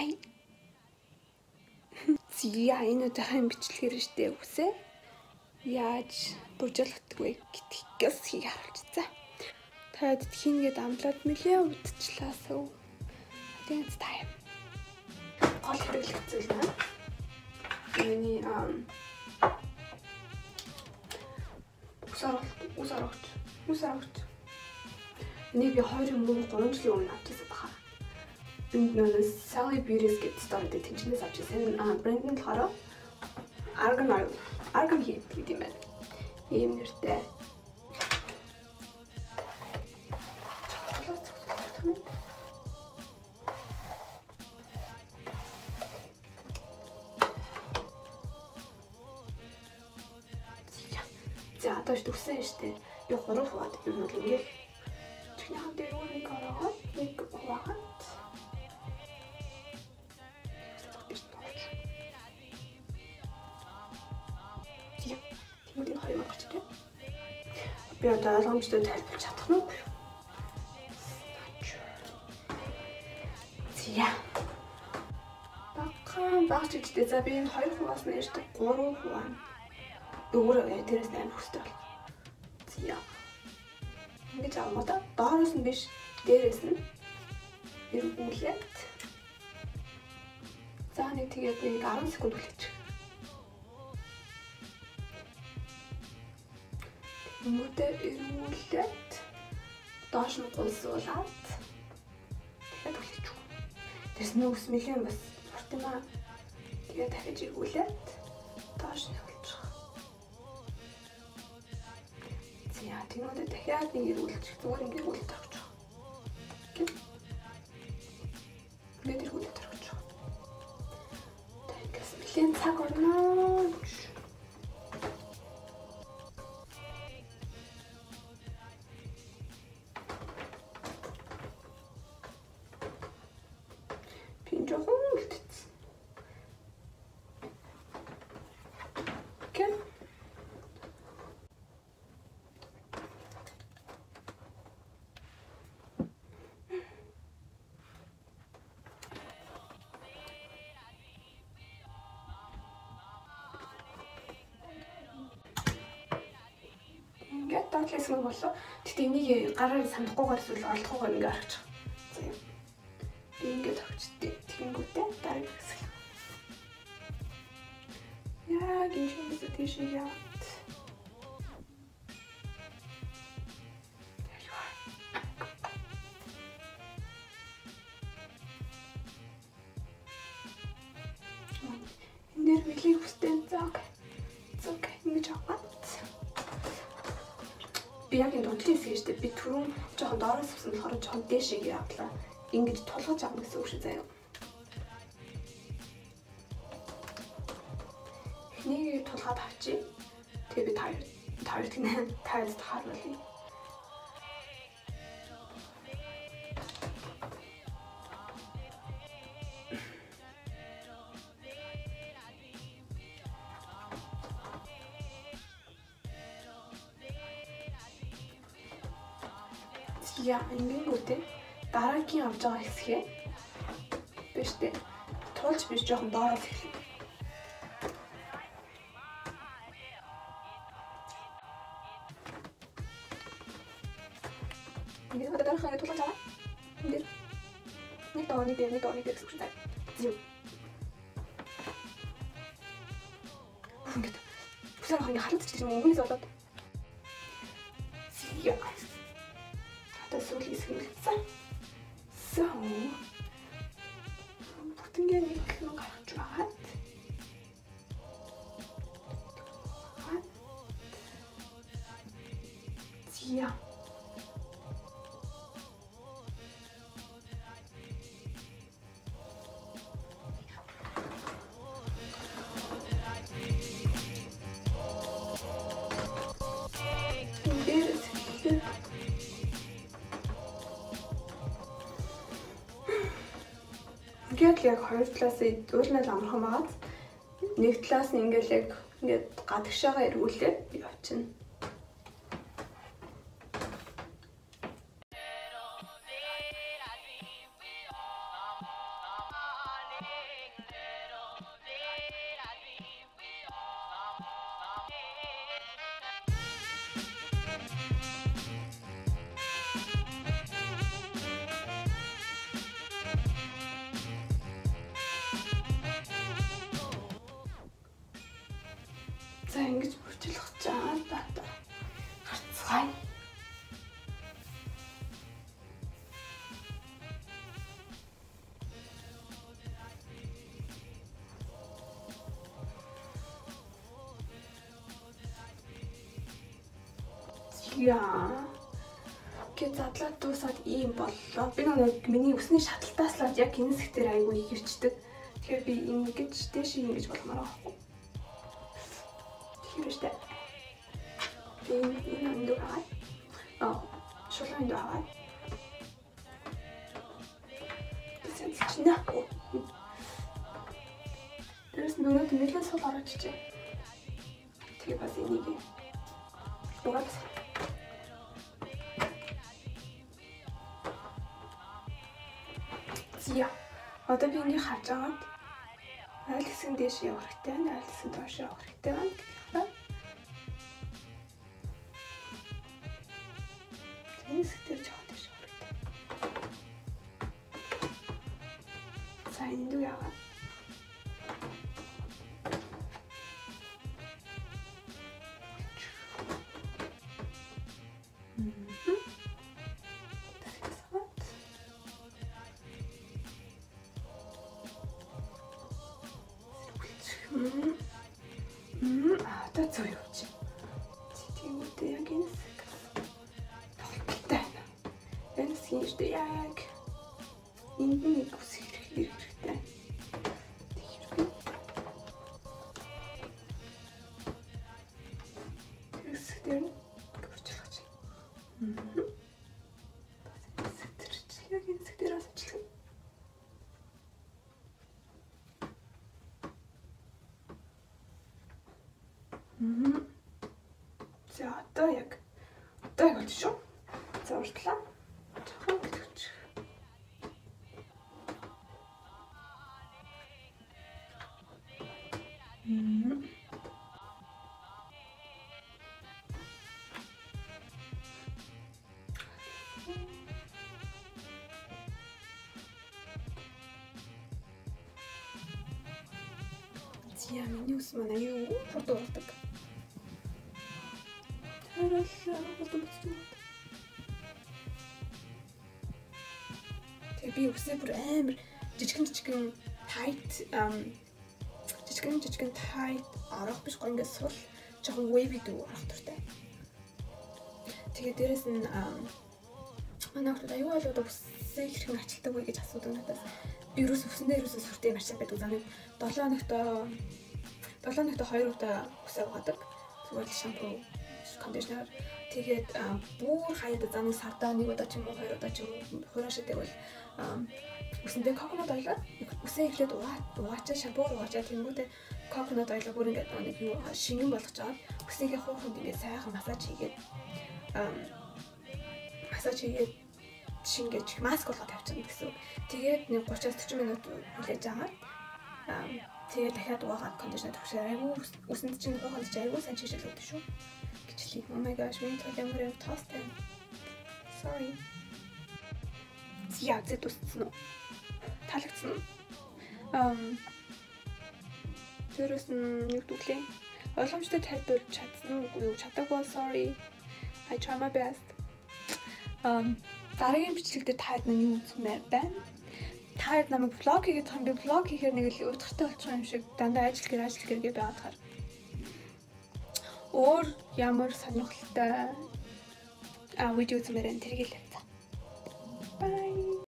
Ай. Зия энэ удаахан бичлэгээр штэ үсэ. Яаж бүржүүлдэг вэ гэдгээс харуулчихсан. Таад тхийнгээд амлаад нэлээ удчихлаасаа. Тэгээс таа. Гол хэрэглэх зүйл маань. Миний усарагч. Энийг би 2 3 жилийн өмнө авчихсан баха. Энд нөө Sally Beauty гэдэг сторд тэнчнээс авчихсан. Брэнд нь болохоор Argan Heat гэдэг юм байна. Ийм нэртэй. За одоо үсэн штэ. Би 3 хуваад би нэг ингээд чихнийхэн дээр нэг гараад нэг хуваад. Тэгмэд энэ хоёр мачтай. Би одоо ойлгомжтой тайлбарлаж чадах нь уу? Зя. Багч гэдэгтэй за би энэ 2 хуваас нь яштай 3 хуваа. Өөр тэрээс амар хөстэй бол. Зя. Ингэж авмаа доороос нь биш дээрээс нь эргүүлээд. За нэг тэгээд нэг 10 секунд хүлээчих. Мөдөө эргүүлээд доош нь гулсуулаад тэгээд хүлээчих. Тэрс нөөс мэлэн бас фортима тэгээд дахиж эргүүлээд доош нь хүлээчих. За тэгмээд дахиад нэг эргүүлчих. Зүгээр ингэ эргүүлээд тавьчих. Окей. Тэгээд эргүүлээд тавьчих. Тэгээс мэлэн цаг орно. Хэсэг болоо. Тэгтээ энийг гараар санахгүйгээр эсвэл олдохгүйгээр ингээ харчих. За юм. Би ингээ тавьчихдээ тэгэнгүүтээ дараагийн хэсэг. Яа гинжээс тийш яваад. Энд нэлээд хүстэй заг. Заг ингэж аваад. Би яг энэ дундлын хэсэг шүү дээ. Би түрүүн жоохон доороос авсан болохоор жоохон дээшээ явдлаа. Ингэж тулгаж авах гэсэн үг шүү заяа. Эхнийг тулгаад авчи. Тэгээ би таард гинэ. Таард харуулъя. Яа, ингэнгүүтээ дараагийн авж байгаа хэсгээ биш дээ. Туулж биш жоохон доороос эхлэв. Ингээд дараахан туулж аваа. Ингээд нэг дооны дээр гэсэн үг байна. Зүү. Ингээд бүсээр хоног харагдчих юм өнгөнөөс болоод. Яа. Сүүл хэсэг үлдсэн. So. Бүтэнгээ нэг гаргаж байгаа. Зя. Ингээд яг хоёр талаас уйлнал амархан байгаад нэг талаас нь ингээд яг ингээд гадагшаага эргүүлээд явчихна. За ингэж бүрчлэх гэж байгаа. Харцгаая. Яа. Гэт задлаад дуусаад ийм боллоо. Би нэг миний өсний шаталтаас л яг энэ хэсгээр айгүй ихэрчдэг. Тэгэхээр би ингэж дэш ингэж болмоор байгаа. Тэгэхээр штэ. Би энэ өндөр аваад. Шулуун өндөр аваад. Тэсэнд чинь. Тэрс нөгөө нэлээд сул орж ичээ. Тэгээ бас энийг угаад. Зя. Одоо би ингэ харж агаад айл хэсэг дэш явах хэрэгтэй, айл хэсэг доош явах хэрэгтэй байна гэх юм. Энэ хэсгээр жоо дэш явах хэрэгтэй. За энэ дүү яагаад? Одоо зөв явж. Тэгвэл яг энэ тоглолттой байна. Энэ синжтэй яг энд нэг ус хэрэгтэй. Тэгсээр гөрчлөх гэж. Яг энэ сэтэр асчлаа. За одоо яг болж шүү. За уртлаа. Жохон гэтгч. Зя миний ус манай юу хурдуулдаг. Тэгээ би үсээ бүр амар жижигэн tight арах биш гоо ингээд сул жоохон wavy дүү арах туртай. Тэгээ дээрэс нь манай хүмүүс аюу болоод үсээ хэрхэн ачилдаг вэ гэж асуудаг надаас. Би үсэндээ сүртэй марчсан байдаг. За нэг 7 хоногт 2 удаа үсээ угаадаг. Зүгээр л шампунь кондишнер тэгээд бүр хаяад зам сардаа нэг удаа ч юм уу 2 удаа ч юм уу хураашдаг бол үсэндээ коконот ойлоо үсээ эхлээд угаачаа шампунь угаачаа тэнгүүтээ коконот ойлоо бүр ингээд нэг юу шингэн болгож аваад үсийнхээ хуурханд ингээд сайхан массаж хийгээд шингээж маск болгоод тавьчихна гэсэн. Тэгээд нэг 30-40 минут хүлээж аваад тэгээд дахиад угаагаад кондишнер тавьчихсан. Айгу үсэнд чинь угаагаад ч айгу сайн чиглэлүүд шүү. Гिचли. Oh my gosh, миний төлөмөр юм тоостой. Sorry. Яа, зэт үсцэн үү? Таалагдсан уу? Тэрс нэг дүглээ. Ойлгомжтой тайлбарлаж чадсан уу? Чадаагүй sorry. I try my best. Дараагийн бичлэг дээр таад нэг юу үзмээр байна. Таад намайг влог хийгээд байгаа юм би влог хийхээр нэг л удиртай болчих юм шиг дандаа ажил гэргээ байгаад хаар. Өөр ямар сонирхолтой видео үзмээр энэ тэргээл явцгаа. Bye.